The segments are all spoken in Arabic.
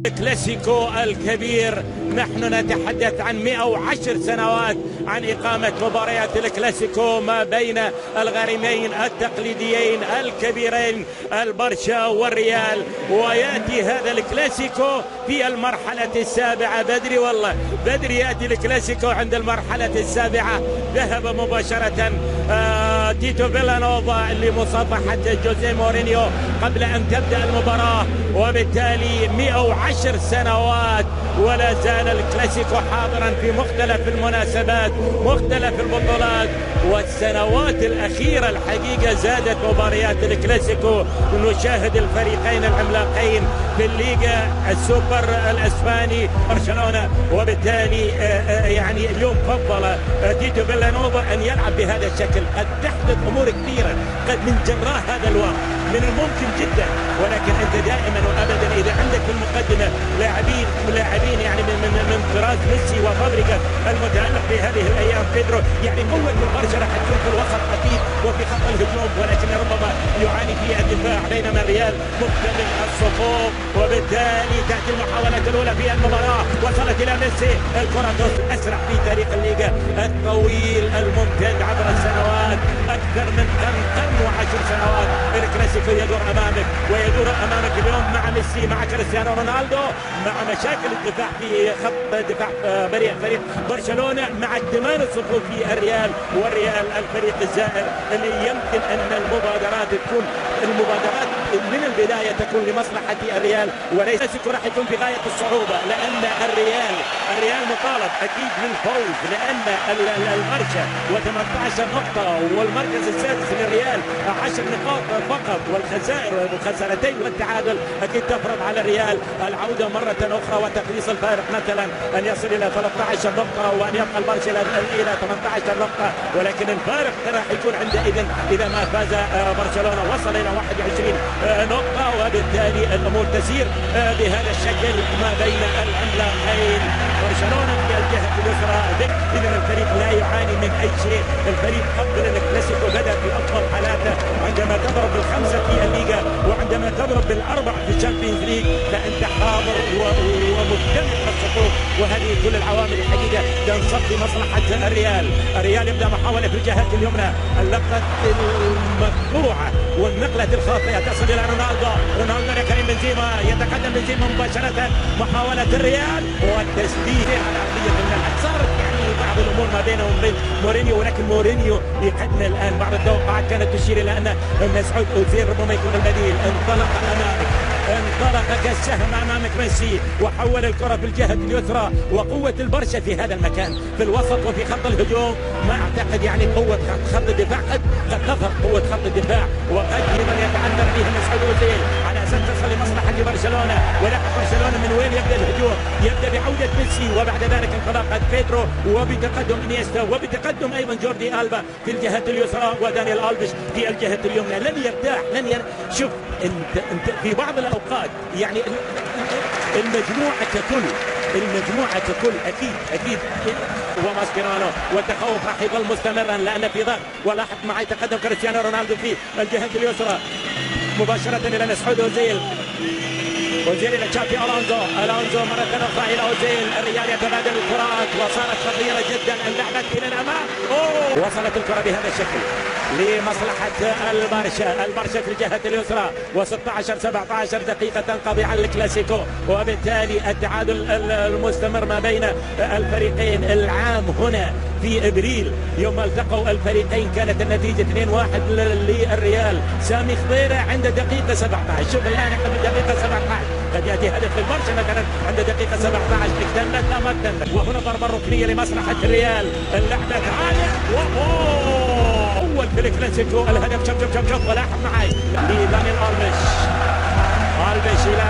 الكلاسيكو الكبير، نحن نتحدث عن 110 سنوات عن إقامة مباريات الكلاسيكو ما بين الغريمين التقليديين الكبيرين البرشا والريال، ويأتي هذا الكلاسيكو في المرحلة السابعة. بدري والله بدري يأتي الكلاسيكو عند المرحلة السابعة. ذهب مباشرة تيتو فيلانوفا لمصافحة جوزيه مورينيو قبل أن تبدأ المباراة، وبالتالي 110 سنوات ولا زال الكلاسيكو حاضرا في مختلف المناسبات مختلف البطولات. والسنوات الأخيرة الحقيقة زادت مباريات الكلاسيكو، نشاهد الفريقين العملاقين في الليغا السوبر الأسباني برشلونة، وبالتالي يعني اليوم فضل تيتو فيلانوفا أن يلعب بهذا الشكل. قد تحدث أمور كثيرة قد من جراء هذا الوقت من الممكن جدا، ولكن أنت دائما وأبدا إذا عندك في المقدمة لاعبين يعني من طراز ميسي وفابريجاس المتألق في هذه الأيام بيدرو، يعني قوة البرشا راح تكون في الوسط أكيد وفي خط الهجوم، ولكن ربما يعاني في الدفاع، بينما الريال مكتمل الصفوف. وبالتالي تأتي المحاولة الأولى في المباراة، وصلت إلى ميسي، الكرة أسرع في تاريخ الليغا الطويل الممتد عبر السنوات، أكثر من قرن و10 سنوات. الكلاسيكو يدور أمامك ويدور أمامك اليوم مع ميسي مع كريستيانو رونالدو، مع مشاكل الدفاع في خط دفاع فريق برشلونة، مع اكتمال الصفوف في الريال، والريال الفريق الزائر اللي يمكن أن المبادرات من البداية تكون لمصلحة الريال، وليس الكلاسيكو راح يكون في غاية الصعوبة، لأن الريال مطالب أكيد بالفوز، لأن البرشا و18 نقطة والمركز السادس للريال 10 نقاط فقط، والخسارتين والتعادل أكيد تفرض على الريال العودة مرة أخرى وتقليص الفارق، مثلا أن يصل إلى 13 نقطة وأن يبقى البرشا إلى 18 نقطة، ولكن الفارق راح يكون عندئذ إذا ما فاز برشلونة وصل إلى 21 نقطة، وبالتالي الأمور تسير بهذا الشكل ما بين العملاقين. برشلونة في الجهة اليسرى، إذا الفريق لا يعاني من أي شيء. الفريق قبل الكلاسيكو بدأ في أفضل حالاته عندما تضرب بالخمسة في الليغا، وعندما تضرب بالأربع في الشامبيونز ليج، فأنت حاضر ومكتمل الصفوف، وهذه كل العوامل الحقيقة تنصب لمصلحة الريال يبدأ محاولة في الجهة اليمنى، اللقطة المقطوعة والنقلة الخاطئة تصل إلى رونالدو لكريم بنزيما، يتقدم بنزيما مباشرة، محاولة الريال والتسديد على أرضية الملعب. صارت يعني بعض الأمور ما بينه وبين مورينيو، ولكن مورينيو يقدم الآن بعض التوقعات كانت تشير إلى أن مسعود أوزيل ربما يكون البديل. انطلق كالسهم أمامك ميسي وحول الكرة في الجهة اليسرى، وقوة البرشا في هذا المكان في الوسط وفي خط الهجوم، ما أعتقد يعني قوة خط الدفاع قد تظهر قوة خط الدفاع، وقد لمن يتعذر فيه مسعود أوزيل على أساس تصل لمصلحة برشلونة. ولكن برشلونة من وين يبدأ الهجوم؟ يبدأ بعودة ميسي، وبعد ذلك انطلاقة بيدرو، وبتقدم إنيستا، وبتقدم أيضا جوردي ألبا في الجهة اليسرى، ودانيال ألفيش في الجهة اليمنى. لن يرتاح شوف انت في بعض الاوقات يعني المجموعه ككل اكيد وماسكيرانو، والتخوف راح يظل مستمرا لان في ضغط. ولاحظ معي تقدم كريستيانو رونالدو في الجهه اليسرى مباشره الى مسعود اوزيل الى تشافي الونزو مره اخرى الى اوزيل. الريال يتبادل الكرات وصارت خطيره جدا، اللعبه الى الامام. وصلت الكره بهذا الشكل لمصلحة البرشا في الجهة اليسرى، و16 17 دقيقة تنقضي على الكلاسيكو، وبالتالي التعادل المستمر ما بين الفريقين. العام هنا في ابريل يوم التقوا الفريقين كانت النتيجة 2-1 للريال. سامي خضيرة عند دقيقة 17، شوف الآن قبل دقيقة 17 قد يأتي هدف للبرشا مثلا عند دقيقة 17، اكتملت لا ما اكتملت، وهنا ضربة ركنية لمصلحة الريال. اللعبة عالية أول في الكلاسيكو الهدف. شوف ولاحظ معي لدانيال ألفيش إلى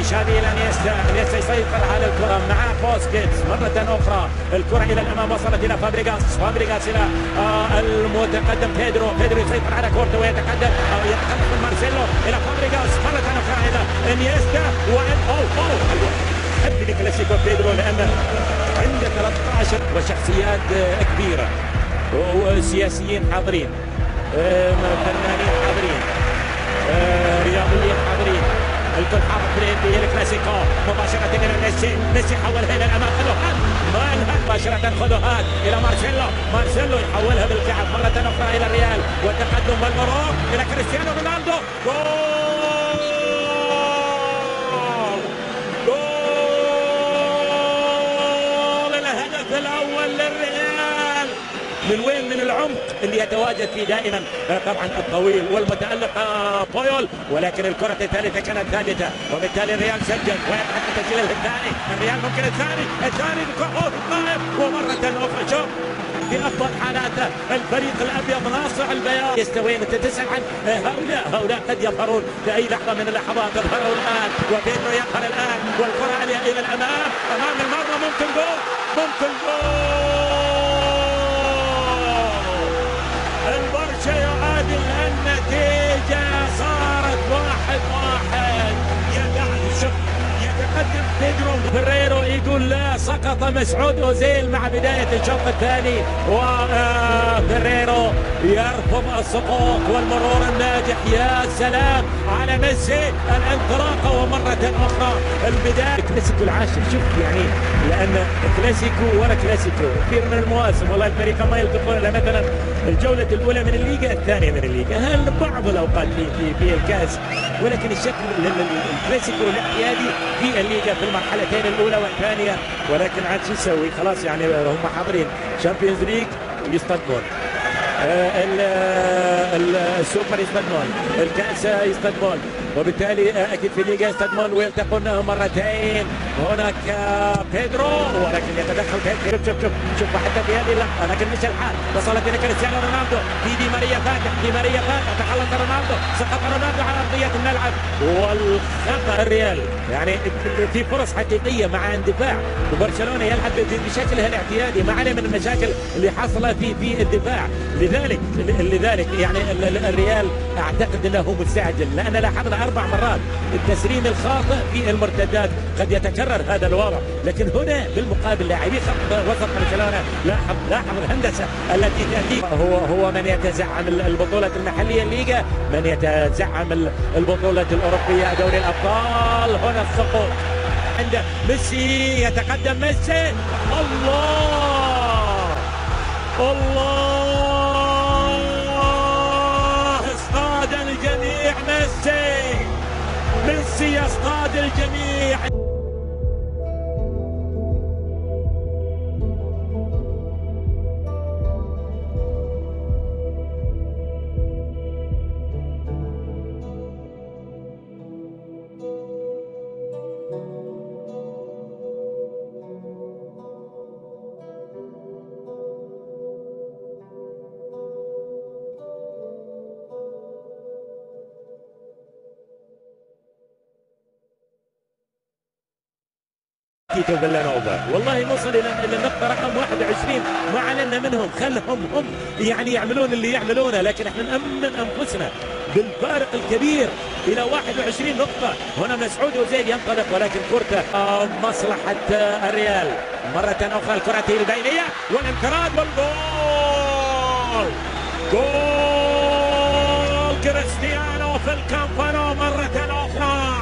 شافي إلى انيستا يسيطر على الكرة مع بوسكيتس مرة أخرى، الكرة إلى الأمام وصلت إلى فابريجاس إلى المتقدم بيدرو يسيطر على كورته ويتقدم من مارسيلو إلى فابريجاس مرة أخرى إلى انيستا حب الكلاسيكو بيدرو لأن عنده 13 وشخصيات كبيرة وسياسيين حاضرين، فنانين حاضرين، رياضيين حاضرين، الكل حاضر في الكلاسيكو. ميسي حولها الى الامام، خذوها مباشرة، خذوها الى مارسيلو يحولها بالكعب مرة اخرى الى الريال، وتقدم بالمرور الى كريستيانو رونالدو. جول الهدف الاول للريال. من وين؟ من العمق اللي يتواجد فيه دائما طبعا الطويل والمتألق بويول، ولكن الكرة الثالثة كانت ثابتة، وبالتالي الريال سجل ويبحث عن تسجيل الثاني. الريال ممكن الثاني قائم ومرة أخرى. شوف في أفضل حالاته الفريق الأبيض ناصع البياض. يستوين أنت تسأل عن هؤلاء قد يظهرون في أي لحظة من اللحظات. يظهروا الآن وبيدرو يظهر الآن، والكرة إلى الأمام أمام المرمى. ممكن جول. البرشا يعادل النتيجة، صارت 1-1. يتقدم بيدرو. فيريرو يقول لا، سقط مسعود أوزيل مع بداية الشوط الثاني، وفيريرو يرفض السقوط والمرور الناجح. يا سلام على ميسي، الانطلاقة ومرة أخرى البداية. الكلاسيكو العاشر، شوف يعني، لأن كلاسيكو ورا كلاسيكو كثير من المواسم والله الفريق ما يلتقون إلا مثلا الجولة الأولى من الليغا، الثانية من الليغا، هل بعض الأوقات في الكاس، ولكن الشكل الكلاسيكو الاعتيادي في الليغا في المرحلتين الأولى والثانية. ولكن عاد شو يسوي؟ خلاص يعني هم حاضرين شامبيونز ليج يصطدمون، السوبر يصطدمون، الكأس يصطدمون، وبالتالي اكيد في الليغا يصطدمون ويلتقون مرتين. هناك بيدرو، ولكن يتدخل بيدرو. شوف حتى في هذه اللقطه، لكن مش الحال. وصلت الى كريستيانو رونالدو، دي ماريا فاتح، تخلص رونالدو، سقط رونالدو على ارضيه الملعب، والخطا الريال. يعني في فرص حقيقيه مع اندفاع، وبرشلونه يلعب بشكله الاعتيادي، ما عليه من المشاكل اللي حصلت في الدفاع. لذلك يعني الريال اعتقد انه مستعجل، لان لاحظنا 4 مرات التسليم الخاطئ في المرتدات. قد يتكرر هذا الوضع، لكن هنا بالمقابل لاعبي خط وسط برشلونه لاحظ الهندسه التي تاتي. هو من يتزعم البطوله المحليه الليغا، من يتزعم البطوله الاوروبيه دوري الابطال. هنا السقوط عند ميسي، يتقدم ميسي. الله اصطاد الجميع. ميسي يصطاد الجميع. تيتو فيلانوفا والله وصل الى النقطه رقم 21. ما علينا منهم، خلهم هم يعني يعملون اللي يعملونه، لكن احنا نأمن انفسنا بالفارق الكبير الى 21 نقطه. هنا مسعود أوزيل ينطلق، ولكن كرته مصلحه الريال. مره اخرى الكره البينيه والانفراد والجول. جول كريستيانو في الكامبانو مره اخرى.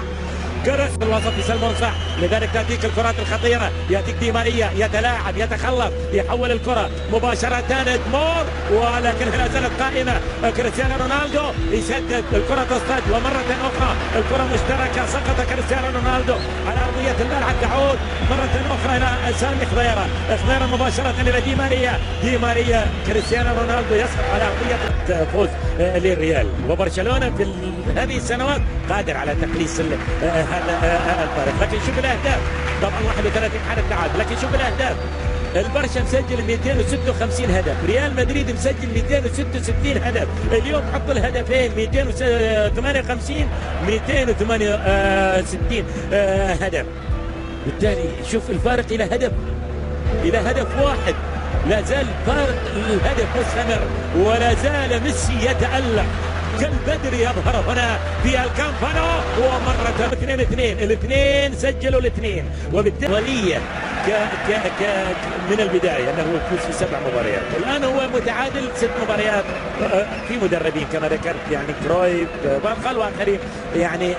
كرس في الوسط يسلمون صح، لذلك تأتيك الكرات الخطيرة. يأتيك دي ماريا يتلاعب، يتخلف، يحول الكرة مباشرة تمر، ولكن لا زالت قائمة. كريستيانو رونالدو يسدد، الكرة تصطاد، ومرة أخرى الكرة مشتركة. سقط كريستيانو رونالدو على أرضية الملعب. تعود مرة أخرى إلى سامي خضيرة مباشرة إلى دي ماريا. كريستيانو رونالدو يسقط على أرضية فوز للريال. وبرشلونة في هذه السنوات قادر على تقليص هذا الفارق. لكن شوف الاهداف، طبعا 31 حالة تعادل، لكن شوف الاهداف. البرشا مسجل 256 هدف، ريال مدريد مسجل 266 هدف. اليوم حط الهدفين 258 268 هدف. بالتالي شوف الفارق الى هدف واحد. لا زال فارق الهدف مستمر، ولا زال ميسي يتألق كالبدر يظهر هنا في الكامبانو. ومرة 2-2 الاثنين سجلوا الاثنين، وبالتالي ك ك ك من البدايه انه هو يفوز في 7 مباريات، الان هو متعادل 6 مباريات. في مدربين كما ذكرت يعني كرويف فان واخرين يعني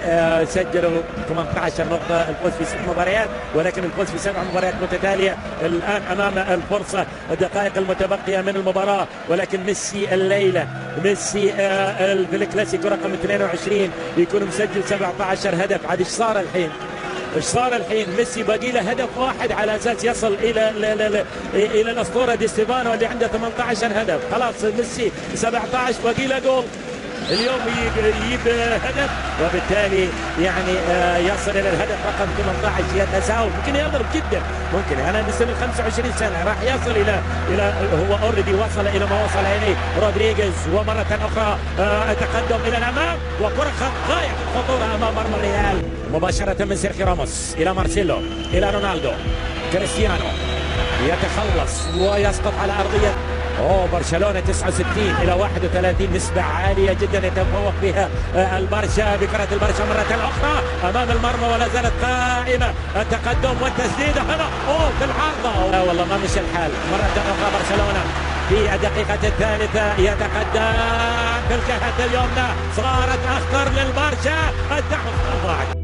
سجلوا 18 نقطه، الفوز في 6 مباريات، ولكن الفوز في 7 مباريات متتاليه. الان امام الفرصه الدقائق المتبقيه من المباراه، ولكن ميسي الليله، ميسي في الكلاسيكو رقم 22 يكون مسجل 17 هدف. عاد ايش صار الحين؟ ايش صار الحين؟ ميسي باقي له هدف واحد على اساس يصل الى الاسطوره دي ستيفانو اللي عنده 18 هدف. خلاص ميسي 17 باقي له جول اليوم، يجيب هدف وبالتالي يعني يصل الى الهدف رقم 18. يتساوى، ممكن يضرب جدا، ممكن انا لسه من 25 سنه راح يصل الى هو اوريدي وصل الى ما وصل اليه رودريغيز. ومره اخرى تقدم الى الامام وكره غايه الخطوره امام مرمى الريال مباشره من سيرخيو راموس الى مارسيلو الى رونالدو. كريستيانو يتخلص ويسقط على ارضيه برشلونة 69 إلى 31، نسبة عالية جدا يتفوق بها البرشا بكرة البرشا مرة أخرى أمام المرمى ولا زالت قائمة. التقدم والتسديد هنا في العارضة، والله ما مشى الحال. مرة أخرى برشلونة في الدقيقة الثالثة يتقدم في الجهة اليمنى، صارت أخطر للبرشا. التعب